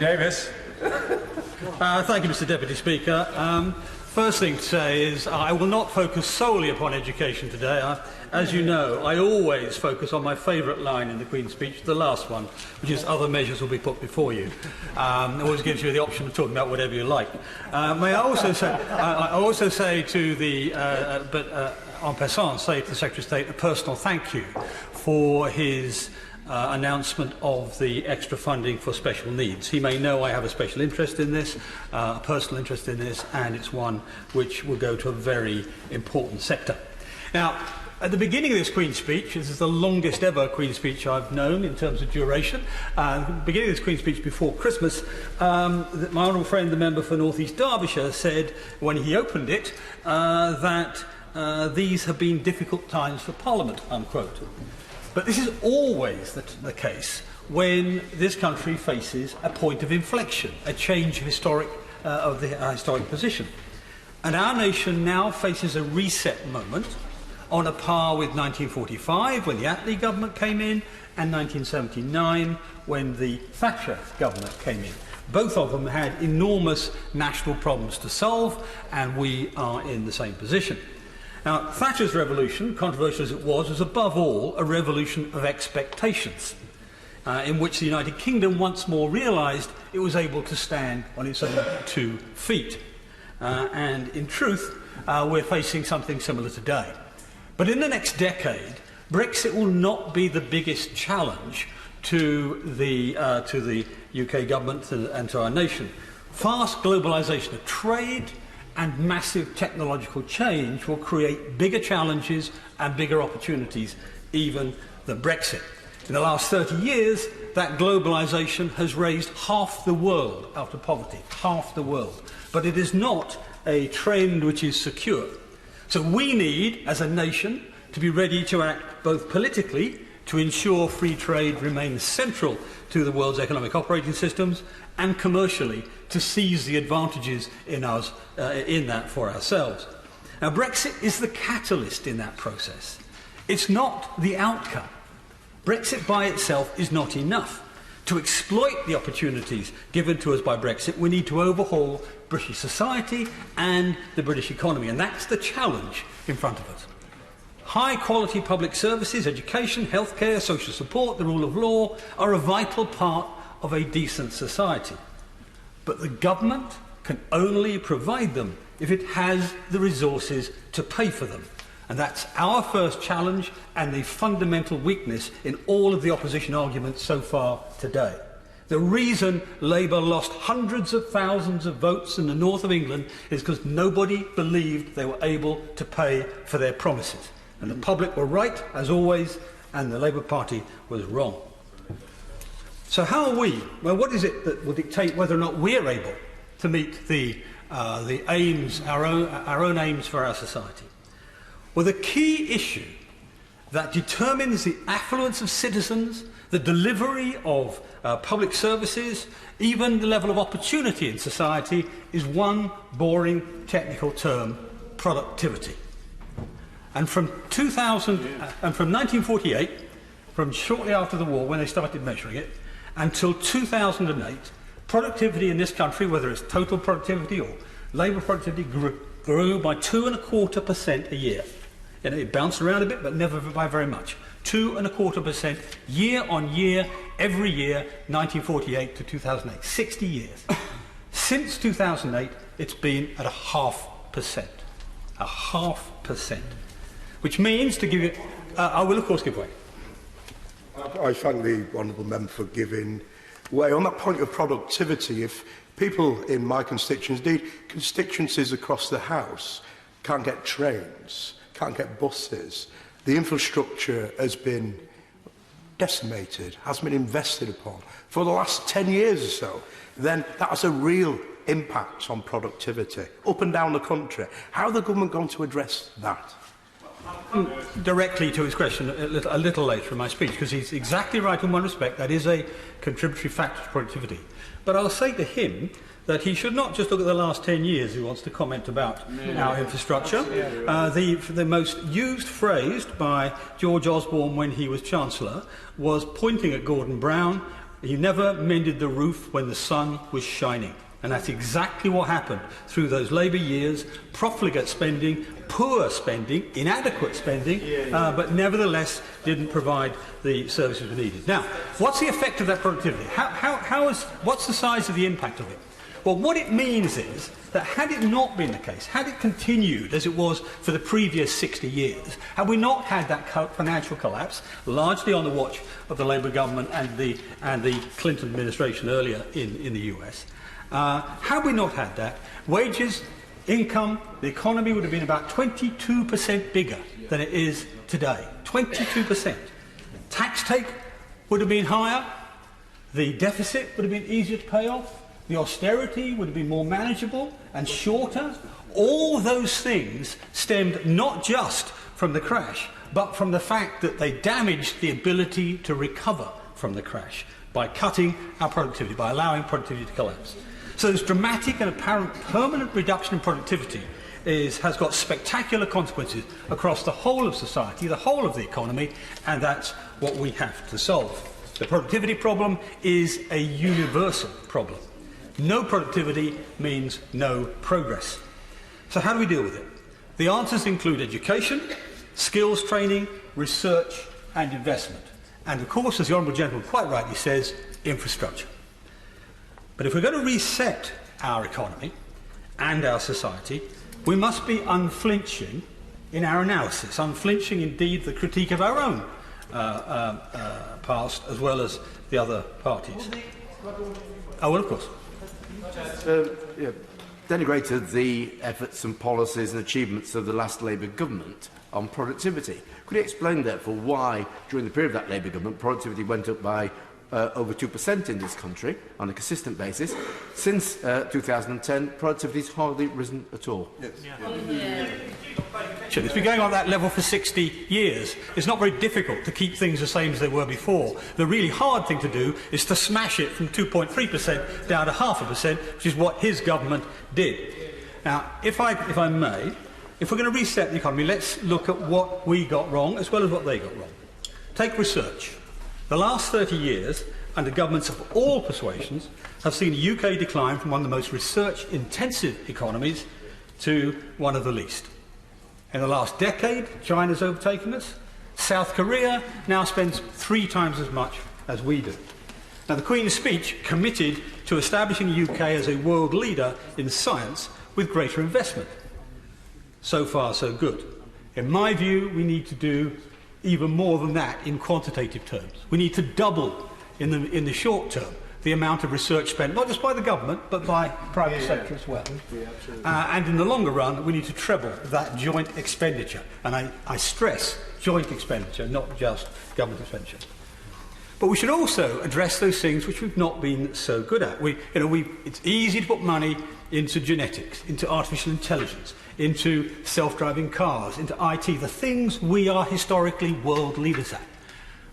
Davis. Thank you, Mr. Deputy Speaker. First thing to say is I will not focus solely upon education today. As you know, I always focus on my favourite line in the Queen's speech, the last one, which is other measures will be put before you. It always gives you the option of talking about whatever you like. May I also say, to the, en passant, say to the Secretary of State a personal thank you for his announcement of the extra funding for special needs. He may know I have a special interest in this, a personal interest in this, and it's one which will go to a very important sector. Now, at the beginning of this Queen's speech, this is the longest ever Queen's speech I've known in terms of duration, at the beginning of this Queen's speech before Christmas, my honourable friend, the member for North East Derbyshire, said when he opened it that these have been difficult times for Parliament, unquote. But this is always the case when this country faces a point of inflection, a change of the historic position. And our nation now faces a reset moment on a par with 1945, when the Attlee government came in, and 1979, when the Thatcher government came in. Both of them had enormous national problems to solve, and we are in the same position. Now, Thatcher's revolution, controversial as it was above all a revolution of expectations, in which the United Kingdom once more realised it was able to stand on its own 2 feet. And in truth, we're facing something similar today. But in the next decade, Brexit will not be the biggest challenge to the UK government and to our nation. Fast globalisation of trade and massive technological change will create bigger challenges and bigger opportunities even than Brexit. In the last 30 years, that globalisation has raised half the world out of poverty, half the world. But it is not a trend which is secure. So we need, as a nation, to be ready to act both politically to ensure free trade remains central to the world's economic operating systems, and commercially to seize the advantages in that for ourselves. Now, Brexit is the catalyst in that process. It's not the outcome. Brexit by itself is not enough. To exploit the opportunities given to us by Brexit, we need to overhaul British society and the British economy, and that's the challenge in front of us. High-quality public services, education, healthcare, social support, the rule of law are a vital part of a decent society. But the government can only provide them if it has the resources to pay for them. And that's our first challenge and the fundamental weakness in all of the opposition arguments so far today. The reason Labour lost hundreds of thousands of votes in the north of England is because nobody believed they were able to pay for their promises. And the public were right, as always, and the Labour Party was wrong. So how are we? Well, what is it that will dictate whether or not we're able to meet the aims, our own aims for our society? Well, the key issue that determines the affluence of citizens, the delivery of public services, even the level of opportunity in society, is one boring technical term: productivity. And from 1948, from shortly after the war, when they started measuring it, until 2008, productivity in this country, whether it's total productivity or labour productivity, grew by 2.25% a year. And it bounced around a bit, but never by very much. 2.25% year on year, every year, 1948 to 2008. 60 years. Since 2008, it's been at 0.5%. 0.5%. Which means, to give it, I will of course give way. I thank the honourable member for giving way. On that point of productivity, if people in my constituencies, indeed constituencies across the House, can't get trains, can't get buses, the infrastructure has been decimated, has been invested upon for the last 10 years or so, then that has a real impact on productivity up and down the country. How are the government going to address that? Directly to his question a little later in my speech, because he's exactly right in one respect. That is a contributory factor to productivity. But I'll say to him that he should not just look at the last 10 years who wants to comment about our infrastructure. The most used phrase by George Osborne when he was Chancellor was pointing at Gordon Brown You never mended the roof when the sun was shining. And that's exactly what happened through those Labour years. Profligate spending, poor spending, inadequate spending, but nevertheless didn't provide the services we needed. Now, what's the effect of that productivity? What's the size of the impact of it? Well, what it means is that had it not been the case, had it continued as it was for the previous 60 years, had we not had that financial collapse, largely on the watch of the Labour government and the Clinton administration earlier in the US, had we not had that, wages, income, the economy would have been about 22% bigger than it is today. 22%. Tax take would have been higher, the deficit would have been easier to pay off, the austerity would have been more manageable and shorter. All those things stemmed not just from the crash, but from the fact that they damaged the ability to recover from the crash by cutting our productivity, by allowing productivity to collapse. So this dramatic and apparent permanent reduction in productivity has got spectacular consequences across the whole of society, the whole of the economy, and that's what we have to solve. The productivity problem is a universal problem. No productivity means no progress. So how do we deal with it? The answers include education, skills training, research and investment. And of course, as the Honourable Gentleman quite rightly says, infrastructure. But if we're going to reset our economy and our society, we must be unflinching in our analysis, unflinching indeed the critique of our own past as well as the other parties. Oh, well, of course. Denigrated the efforts and policies and achievements of the last Labour government on productivity. Could you explain, therefore, why, during the period of that Labour government, productivity went up by over 2% in this country on a consistent basis? Since 2010, productivity has hardly risen at all. Yes. It's been going on that level for 60 years. It's not very difficult to keep things the same as they were before. The really hard thing to do is to smash it from 2.3% down to 0.5%, which is what his government did. Now, if I may, if we're going to reset the economy, let's look at what we got wrong as well as what they got wrong. Take research. The last 30 years, under governments of all persuasions, have seen the UK decline from one of the most research-intensive economies to one of the least. In the last decade, China's overtaken us. South Korea now spends 3 times as much as we do. Now, the Queen's speech committed to establishing the UK as a world leader in science with greater investment. So far, so good. In my view, we need to do even more than that in quantitative terms. We need to double in the short term the amount of research spent, not just by the government, but by private sector as well. And in the longer run, we need to treble that joint expenditure. And I stress joint expenditure, not just government expenditure. But we should also address those things which we've not been so good at. It's easy to put money into genetics, into artificial intelligence, into self-driving cars, into IT, the things we are historically world leaders at.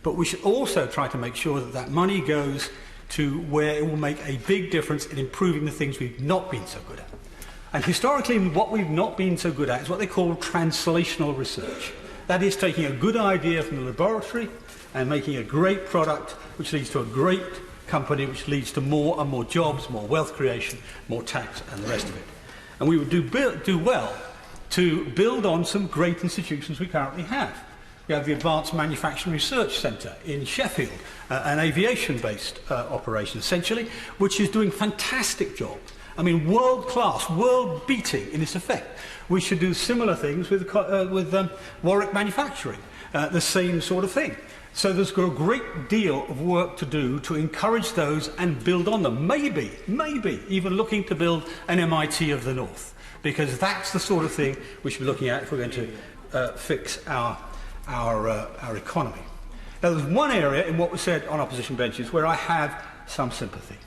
But we should also try to make sure that that money goes to where it will make a big difference in improving the things we've not been so good at. And historically, what we've not been so good at is what they call translational research. That is taking a good idea from the laboratory and making a great product which leads to a great company, which leads to more and more jobs, more wealth creation, more tax and the rest of it. And we would do well to build on some great institutions we currently have. We have the Advanced Manufacturing Research Centre in Sheffield, an aviation-based operation, essentially, which is doing fantastic job. I mean, world-class, world-beating in its effect. We should do similar things with Warwick Manufacturing, the same sort of thing. So there's got a great deal of work to do to encourage those and build on them. Maybe even looking to build an MIT of the North, because that's the sort of thing we should be looking at if we're going to fix our economy. Now, there's one area in what was said on opposition benches where I have some sympathy,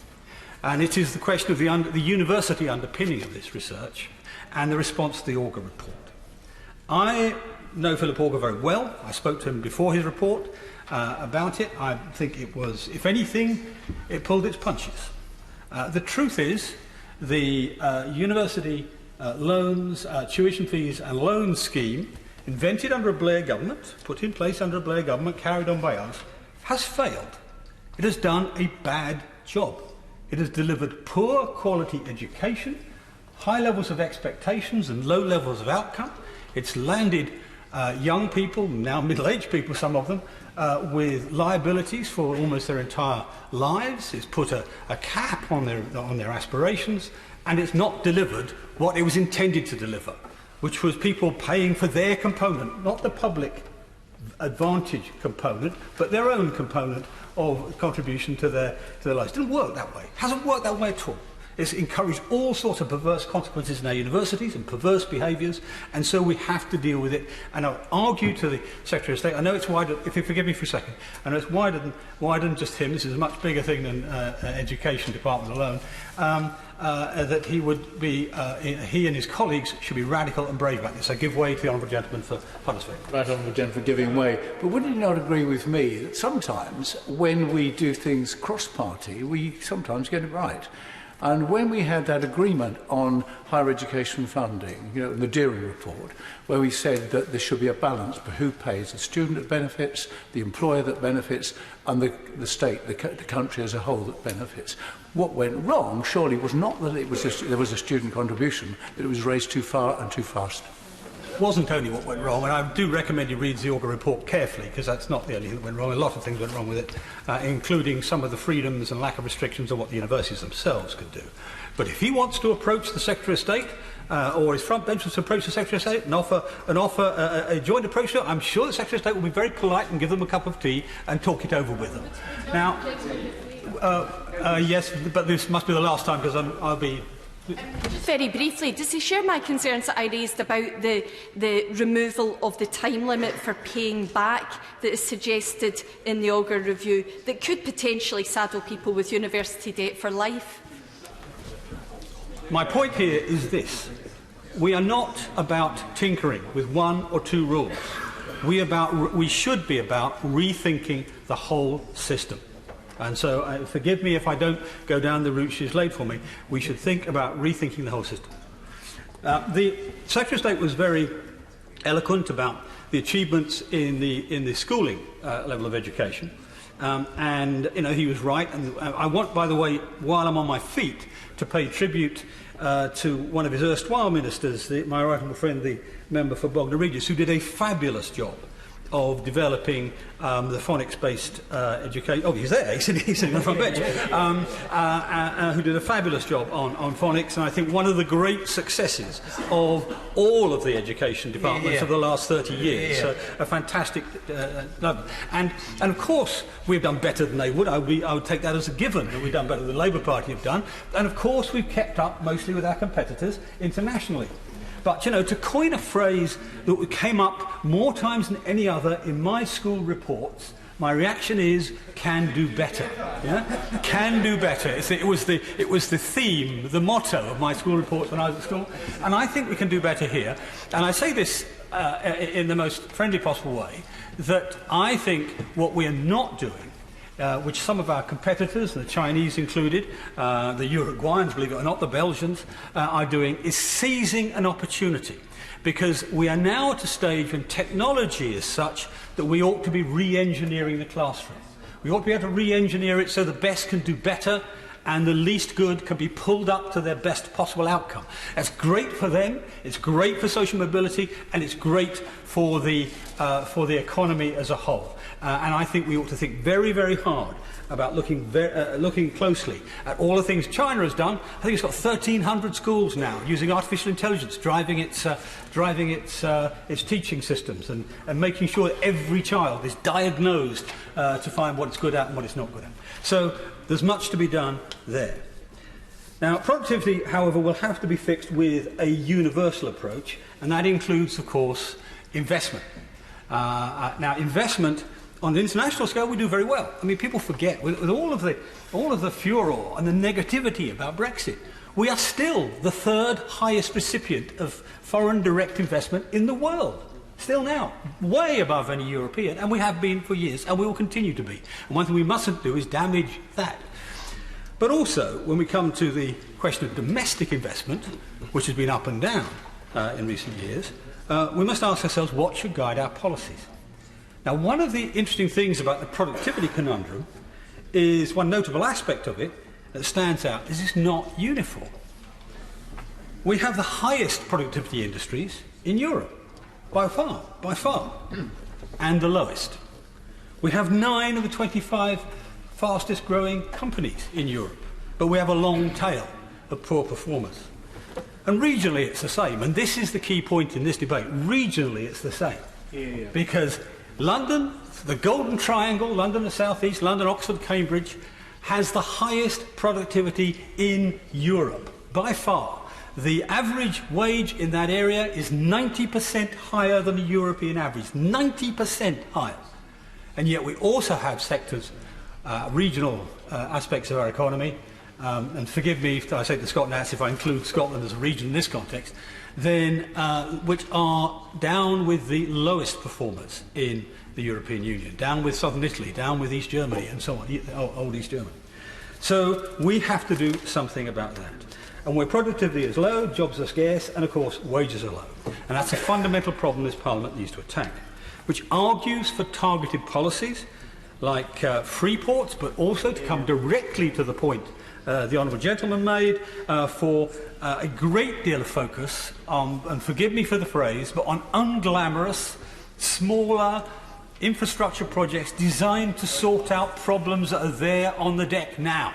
and it is the question of the university underpinning of this research and the response to the Auger report. I know Philip Auger very well. I spoke to him before his report about it. I think it was, if anything, it pulled its punches. The truth is, the university loans, tuition fees and loan scheme, invented under a Blair government, put in place under a Blair government, carried on by us, has failed. It has done a bad job. It has delivered poor quality education, high levels of expectations and low levels of outcome. It's landed young people, now middle-aged people, some of them, with liabilities for almost their entire lives. It's put a cap on their aspirations, and it's not delivered what it was intended to deliver, which was people paying for their component, not the public advantage component, but their own component of contribution to their lives. It didn't work that way. It hasn't worked that way at all. It's encouraged all sorts of perverse consequences in our universities and perverse behaviours, and so we have to deal with it. And I would argue to the Secretary of State, I know it's wider, if you forgive me for a second, I know it's wider than just him, this is a much bigger thing than Education Department alone, that he would be, he and his colleagues should be radical and brave about this. I give way to the Honourable Gentleman for Huddersfield. Right, Honourable Gentleman, for giving way. But wouldn't you not agree with me that sometimes when we do things cross-party, we sometimes get it right? And when we had that agreement on higher education funding, you know, the Deering report, where we said that there should be a balance for who pays, the student that benefits, the employer that benefits, and the state, the country as a whole that benefits. What went wrong, surely, was not that there was a student contribution, that it was raised too far and too fast. Wasn't only what went wrong, and I do recommend you read the Auger report carefully, because that's not the only thing that went wrong. A lot of things went wrong with it, including some of the freedoms and lack of restrictions on what the universities themselves could do. But if he wants to approach the Secretary of State, or his front bench to approach the Secretary of State and offer a joint approach to it, I'm sure the Secretary of State will be very polite and give them a cup of tea and talk it over with them. Now, yes, but this must be the last time, because I'll be... Very briefly, does he share my concerns that I raised about the removal of the time limit for paying back that is suggested in the Auger review that could potentially saddle people with university debt for life? My point here is this. We are not about tinkering with one or two rules. We should be about rethinking the whole system. And so, forgive me if I don't go down the route she's laid for me. We should think about rethinking the whole system. The Secretary of State was very eloquent about the achievements in the schooling level of education. And, you know, he was right. And I want, by the way, while I'm on my feet, to pay tribute to one of his erstwhile ministers, my right honourable friend, the member for Bognor Regis, who did a fabulous job of developing the phonics-based education. Oh, he's there. He's sitting on the front bench. Who did a fabulous job on phonics, and I think one of the great successes of all of the education departments of the last 30 years. So a fantastic level. And of course, we've done better than they would. I would take that as a given that we've done better than the Labour Party have done. And of course, we've kept up mostly with our competitors internationally. But, you know, to coin a phrase that came up more times than any other in my school reports, my reaction is, can do better. Yeah? Can do better. It was the theme, the motto of my school reports when I was at school. And I think we can do better here. And I say this in the most friendly possible way, that I think what we are not doing, which some of our competitors, the Chinese included, the Uruguayans, believe it or not, the Belgians, are doing, is seizing an opportunity. Because we are now at a stage when technology is such that we ought to be re-engineering the classroom. We ought to be able to re-engineer it so the best can do better and the least good can be pulled up to their best possible outcome. That's great for them, it's great for social mobility, and it's great for the economy as a whole. And I think we ought to think very, very hard about looking closely at all the things China has done. I think it's got 1,300 schools now using artificial intelligence, driving its teaching systems and making sure that every child is diagnosed to find what it's good at and what it's not good at. So there's much to be done there. Now, productivity, however, will have to be fixed with a universal approach, and that includes, of course, investment. Now, investment on the international scale, we do very well. I mean, people forget, with all of the furor and the negativity about Brexit, we are still the third highest recipient of foreign direct investment in the world. Still now, way above any European, and we have been for years, and we will continue to be. And one thing we mustn't do is damage that. But also, when we come to the question of domestic investment, which has been up and down in recent years, we must ask ourselves what should guide our policies. Now, one of the interesting things about the productivity conundrum is one notable aspect of it that stands out is it's not uniform. We have the highest productivity industries in Europe, by far, and the lowest. We have 9 of the 25 fastest growing companies in Europe, but we have a long tail of poor performers. And regionally it's the same, and this is the key point in this debate. Regionally it's the same. Because London, the Golden Triangle, London, the South East, London, Oxford, Cambridge, has the highest productivity in Europe, by far. The average wage in that area is 90% higher than the European average, 90% higher. And yet we also have sectors, regional aspects of our economy, and forgive me if I say to Scotland if I include Scotland as a region in this context, then which are down with the lowest performers in the European Union, down with southern Italy, down with East Germany and so on, old East Germany. So we have to do something about that. And where productivity is low, jobs are scarce, and of course wages are low. And that's a fundamental problem this Parliament needs to attack, which argues for targeted policies like free ports, but also to come directly to the point the Honourable Gentleman made, for a great deal of focus on, and forgive me for the phrase, but on unglamorous, smaller infrastructure projects designed to sort out problems that are there on the deck now,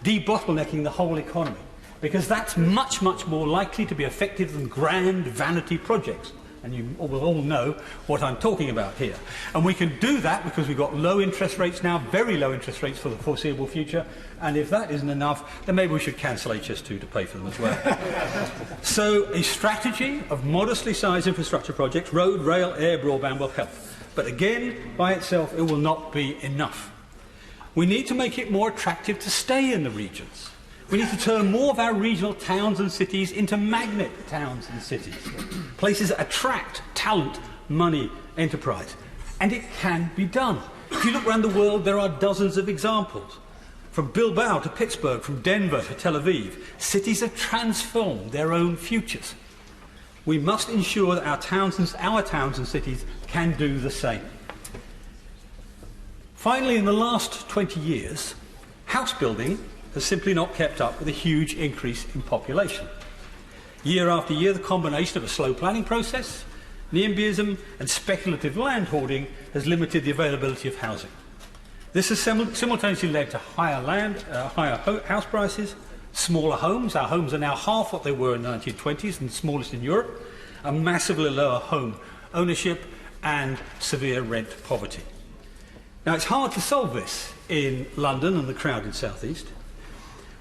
debottlenecking the whole economy, because that's much, much more likely to be effective than grand vanity projects. And you will all know what I'm talking about here. And we can do that because we've got low interest rates now, very low interest rates for the foreseeable future. And if that isn't enough, then maybe we should cancel HS2 to pay for them as well. So a strategy of modestly sized infrastructure projects, road, rail, air, broadband, will help. But again, by itself, it will not be enough. We need to make it more attractive to stay in the regions. We need to turn more of our regional towns and cities into magnet towns and cities, places that attract talent, money, enterprise. And it can be done. If you look around the world, there are dozens of examples. From Bilbao to Pittsburgh, from Denver to Tel Aviv, cities have transformed their own futures. We must ensure that our towns and cities can do the same. Finally, in the last 20 years, house building has simply not kept up with a huge increase in population. Year after year, the combination of a slow planning process, NIMBYism and speculative land hoarding has limited the availability of housing. This has simultaneously led to higher house prices, smaller homes. Our homes are now half what they were in the 1920s and smallest in Europe, a massively lower home ownership and severe rent poverty. Now, it's hard to solve this in London and the crowded South East,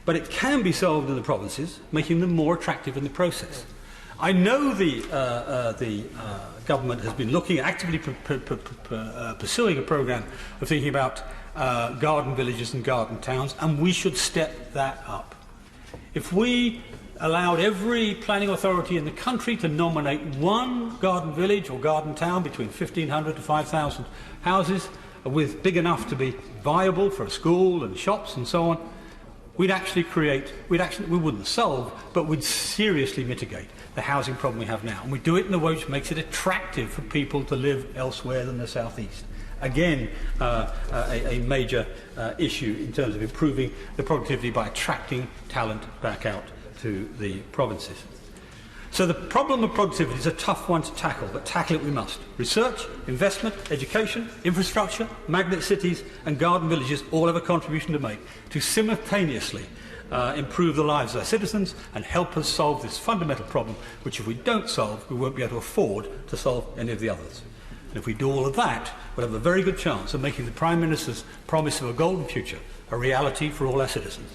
but it can be solved in the provinces, making them more attractive in the process. I know the government has been looking, actively pursuing a programme of thinking about garden villages and garden towns, and we should step that up. If we allowed every planning authority in the country to nominate one garden village or garden town between 1,500 to 5,000 houses, with big enough to be viable for a school and shops and so on, we wouldn't solve, but we'd seriously mitigate the housing problem we have now. And we do it in a way which makes it attractive for people to live elsewhere than the South East. Again, a major issue in terms of improving the productivity by attracting talent back out to the provinces. So the problem of productivity is a tough one to tackle, but tackle it we must. Research, investment, education, infrastructure, magnet cities and garden villages all have a contribution to make to simultaneously improve the lives of our citizens and help us solve this fundamental problem, which if we don't solve, we won't be able to afford to solve any of the others. And if we do all of that, we'll have a very good chance of making the Prime Minister's promise of a golden future a reality for all our citizens.